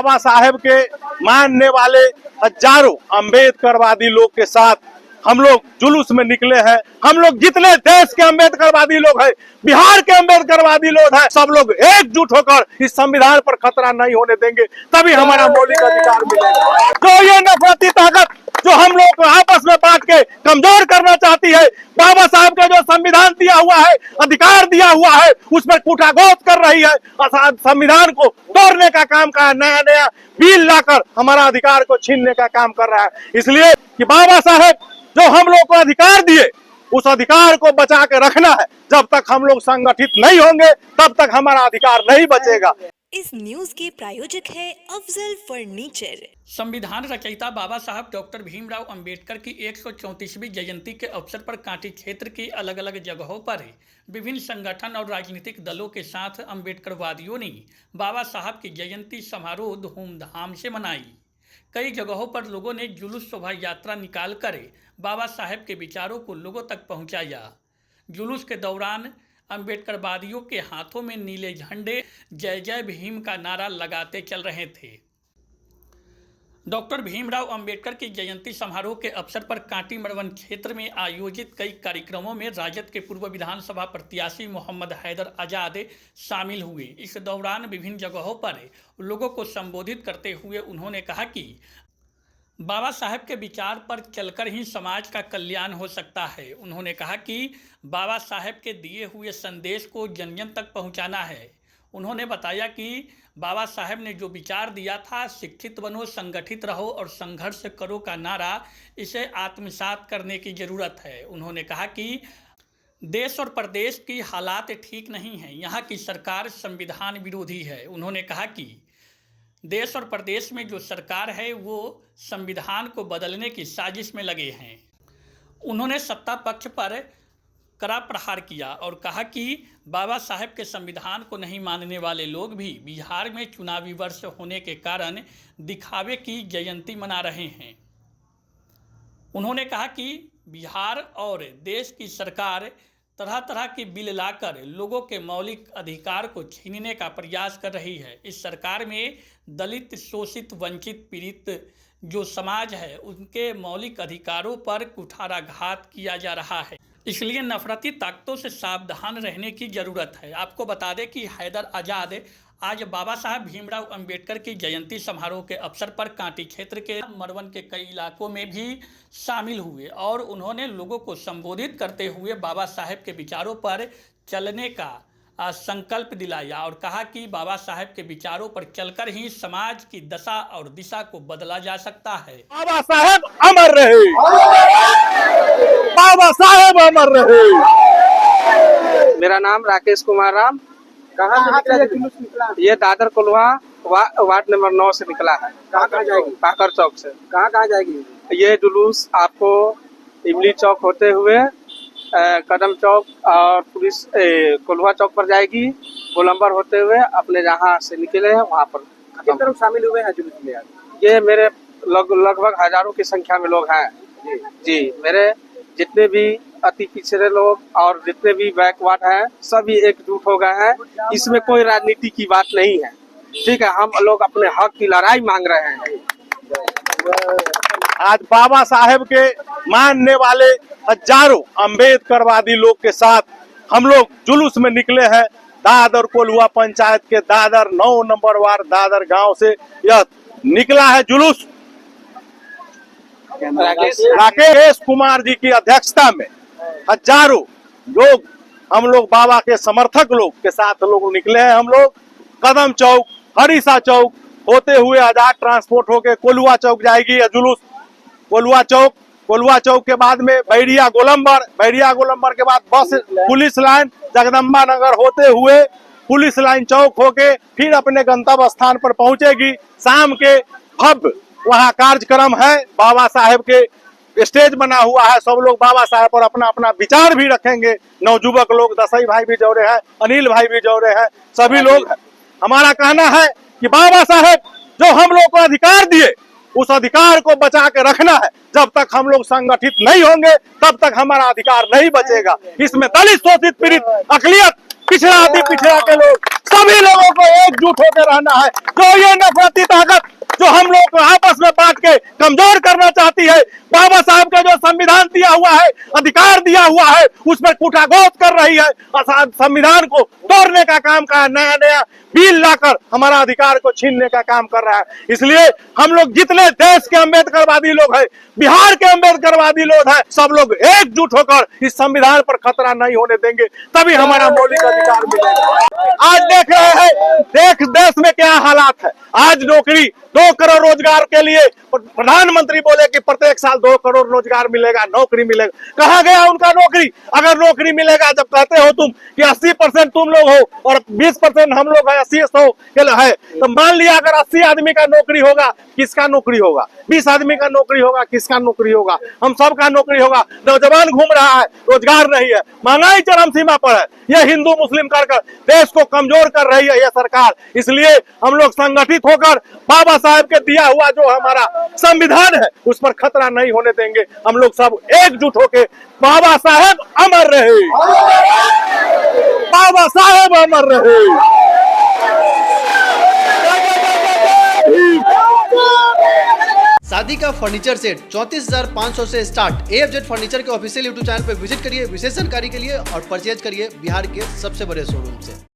बाबा साहेब के मानने वाले हजारों अम्बेडकरवादी लोग के साथ हम लोग जुलूस में निकले हैं। हम लोग जितने देश के अम्बेडकरवादी लोग हैं, बिहार के अम्बेडकरवादी लोग हैं, सब लोग एकजुट होकर इस संविधान पर खतरा नहीं होने देंगे, तभी हमारा मौलिक अधिकार मिलेगा। जो ये नफरती ताकत जो हम लोग को आपस में बांट के कमजोर करना चाहती है, बाबा साहब का जो संविधान दिया हुआ है, अधिकार दिया हुआ है, उस पर कुठागोत कर रही है, संविधान को तोड़ने का काम का नया नया बिल लाकर हमारा अधिकार को छीनने का काम कर रहा है। इसलिए कि बाबा साहेब जो हम लोग को अधिकार दिए, उस अधिकार को बचा के रखना है। जब तक हम लोग संगठित नहीं होंगे, तब तक हमारा अधिकार नहीं बचेगा। इस न्यूज के प्रायोजक है अफजल फर्नीचर। संविधान रचयिता बाबा साहब डॉक्टर भीमराव अंबेडकर की 134वीं जयंती के अवसर पर कांटी क्षेत्र की अलग अलग जगहों पर विभिन्न संगठन और राजनीतिक दलों के साथ अम्बेडकरवादियों ने बाबा साहब की जयंती समारोह धूमधाम से मनाई। कई जगहों पर लोगों ने जुलूस शोभा यात्रा निकालकर बाबा साहेब के विचारों को लोगों तक पहुंचाया। जुलूस के दौरान अम्बेडकरवादियों के हाथों में नीले झंडे जय जय भीम का नारा लगाते चल रहे थे। डॉक्टर भीमराव अंबेडकर की जयंती समारोह के अवसर पर कांटी मड़वन क्षेत्र में आयोजित कई कार्यक्रमों में राजद के पूर्व विधानसभा प्रत्याशी मोहम्मद हैदर आजाद शामिल हुए। इस दौरान विभिन्न जगहों पर लोगों को संबोधित करते हुए उन्होंने कहा कि बाबा साहेब के विचार पर चलकर ही समाज का कल्याण हो सकता है। उन्होंने कहा कि बाबा साहेब के दिए हुए संदेश को जन जन तक पहुंचाना है। उन्होंने बताया कि बाबा साहेब ने जो विचार दिया था, शिक्षित बनो, संगठित रहो और संघर्ष करो का नारा, इसे आत्मसात करने की ज़रूरत है। उन्होंने कहा कि देश और प्रदेश की हालात ठीक नहीं हैं, यहाँ की सरकार संविधान विरोधी है। उन्होंने कहा कि देश और प्रदेश में जो सरकार है वो संविधान को बदलने की साजिश में लगे हैं। उन्होंने सत्ता पक्ष पर कड़ा प्रहार किया और कहा कि बाबा साहेब के संविधान को नहीं मानने वाले लोग भी बिहार में चुनावी वर्ष होने के कारण दिखावे की जयंती मना रहे हैं। उन्होंने कहा कि बिहार और देश की सरकार तरह तरह की बिल लाकर लोगों के मौलिक अधिकार को छीनने का प्रयास कर रही है। इस सरकार में दलित, शोषित, वंचित, पीड़ित जो समाज है उनके मौलिक अधिकारों पर कुठाराघात किया जा रहा है। इसलिए नफरती ताकतों से सावधान रहने की ज़रूरत है। आपको बता दें कि हैदर आजाद आज बाबा साहब भीमराव अंबेडकर की जयंती समारोह के अवसर पर कांटी क्षेत्र के मड़वन के कई इलाकों में भी शामिल हुए और उन्होंने लोगों को संबोधित करते हुए बाबा साहेब के विचारों पर चलने का संकल्प दिलाया और कहा कि बाबा साहेब के विचारों पर चलकर ही समाज की दशा और दिशा को बदला जा सकता है। बाबा साहेब अमर रहे, बाबा साहेब अमर रहे। मेरा नाम राकेश कुमार राम। कहाँ से निकला? ये दादर कोल्हा वार्ड नंबर 9 से निकला है। कहाँ जाएगी? काकर चौक से। कहाँ जाएगी? ये जुलूस आपको इमली चौक होते हुए कदम चौक और पुलिस कोल्हा चौक पर जाएगी, गोलंबर होते हुए अपने जहाँ से निकले हैं वहाँ पर। कितने लोग शामिल हुए हैं जुलूस में? ये मेरे लगभग हजारों की संख्या में लोग हैं जी। मेरे जितने भी अति पिछड़े लोग और जितने भी बैकवर्ड हैं सभी एकजुट हो गए हैं। इसमें कोई राजनीति की बात नहीं है, ठीक है। हम लोग अपने हक की लड़ाई मांग रहे हैं। आज बाबा साहेब के मानने वाले हजारों अम्बेडकरवादी लोग के साथ हम लोग जुलूस में निकले हैं। दादर कोल्हुआ पंचायत के दादर 9 नंबर वार्ड दादर गांव से यह निकला है जुलूस। राकेश कुमार जी की अध्यक्षता में हजारों लोग, हम लोग बाबा के समर्थक लोग के साथ लोग निकले हैं। हम लोग कदम चौक, हरीसा चौक होते हुए आजाद ट्रांसपोर्ट होके कोल्हुआ चौक जाएगी यह जुलूस। कोल्हुआ चौक के बाद में बैरिया गोलंबर के बाद बस पुलिस लाइन जगदम्बा नगर होते हुए पुलिस लाइन चौक होके फिर अपने गंतव्य स्थान पर पहुंचेगी। शाम के भव्य वहाँ कार्यक्रम है, बाबा साहेब के स्टेज बना हुआ है। सब लोग बाबा साहेब पर अपना अपना विचार भी रखेंगे। नवजुवक लोग, दसई भाई भी जोड़े हैं, अनिल भाई भी जोड़े हैं, सभी लोग हैं। हमारा कहना है कि बाबा साहेब जो हम लोग को अधिकार दिए, उस अधिकार को बचा के रखना है। जब तक हम लोग संगठित नहीं होंगे, तब तक हमारा अधिकार नहीं बचेगा। इसमें दलित, शोषित, पीड़ित, अकलियत पिछड़ा अति पिछड़ा के लोग, सभी लोगों को एकजुट होकर रहना है। जो ये नफरती ताकत जो हम लोग को आपस में बांट के कमजोर करना चाहती है, बाबा साहब का जो संविधान दिया हुआ है, अधिकार दिया हुआ है, उसमें कुटाघोत कर रही है, संविधान को तोड़ने का काम का नया नया बिल लाकर हमारा अधिकार को छीनने का काम कर रहा है। इसलिए हम लोग जितने देश के अम्बेडकरवादी लोग हैं, बिहार के अम्बेडकरवादी लोग हैं, सब लोग एकजुट होकर इस संविधान पर खतरा नहीं होने देंगे, तभी हमारा मौलिक अधिकार मिलेगा। आज देख रहे हैं देश में क्या हालात है। आज नौकरी 2 करोड़ रोजगार के लिए प्रधानमंत्री बोले कि प्रत्येक साल 2 करोड़ रोजगार मिलेगा, नौकरी मिलेगा। कहाँ गया उनका नौकरी? अगर नौकरी मिलेगा, जब कहते हो तुम कि 80% तुम लोग हो और 20% हम लोग है, 80-100 है, तो मान लिया अगर 80 आदमी का नौकरी होगा, किसका नौकरी होगा? 20 आदमी का नौकरी होगा, किसका नौकरी होगा? हम सबका नौकरी होगा। नौजवान घूम रहा है, रोजगार नहीं है, महंगाई चरम सीमा पर है। यह हिंदू मुस्लिम कर देश को कमजोर कर रही है यह सरकार। इसलिए हम लोग संगठित होकर बाबा साहब के दिया हुआ जो हमारा संविधान है उस पर खतरा नहीं होने देंगे। हम लोग सब एकजुट होकर बाबा साहब अमर रहे, बाबा साहब अमर रहे। शादी का फर्नीचर सेट 34,500 से स्टार्ट। AFZ फर्नीचर के ऑफिशियल यूट्यूब चैनल पर विजिट करिए विशेष जानकारी के लिए और परचेज करिए बिहार के सबसे बड़े शोरूम से।